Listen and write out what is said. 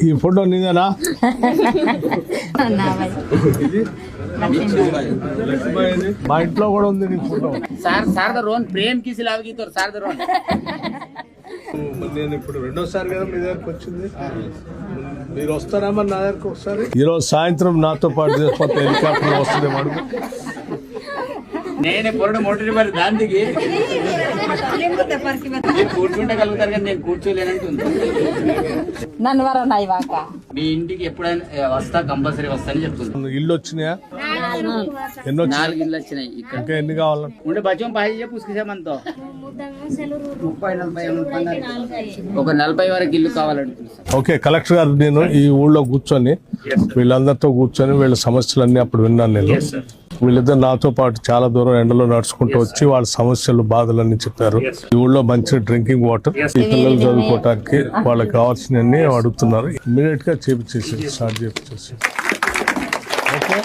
ఈ ఫోటో నీదేనా? మా ఇంట్లో కూడా ఉంది నీ ఫోటో. ప్రేమ్ కి నేను ఇప్పుడు రెండోసారి కదా మీ దగ్గరకు వచ్చింది. మీరు వస్తారా మరి నా దగ్గరకు ఒకసారి? ఈరోజు సాయంత్రం నాతో పాటు చేసిపోతే హెలికాప్టర్ వస్తుందేమో అడుగు. నేనే పొరడు మొదటి మరి దానికి కూర్చుంటగలుగుతారు కానీ నేను కూర్చోలేనంటుంది. నన్ను వరన్నా ఇవాక మీ ఇంటికి ఎప్పుడైనా వస్తా, కంపల్సరీ వస్తా అని చెప్తుంది. ఇల్లు వచ్చినాయా? ఎన్నో 4 ఇళ్ళు వచ్చినాయి. ఇక్కడ ఇంకా ఎన్ని కావాలంటే ఉండే బచ్చం పాయి పుసుకుసామంతో ఒక 40 వరకు ఇల్లు కావాలంటుంది. ఓకే, కలెక్టర్ గారు నేను ఈ ఊళ్ళో కూర్చొని వీళ్ళందరితో కూర్చొని వీళ్ళ సమస్యలన్నీ అప్పుడు విన్నాను నేను. వీళ్ళిద్దరు నాతో పాటు చాలా దూరం ఎండలో నడుచుకుంటూ వచ్చి వాళ్ళ సమస్యలు బాధలన్నీ చెప్పారు. ఈ ఊళ్ళో మంచి డ్రింకింగ్ వాటర్, ఈ పిల్లలు చదువుకోవటానికి వాళ్ళకి కావాల్సినవన్నీ అడుగుతున్నారు. ఇమీడియట్ గా చేపించేసి స్టార్ట్ చేపించేసి. ఓకే.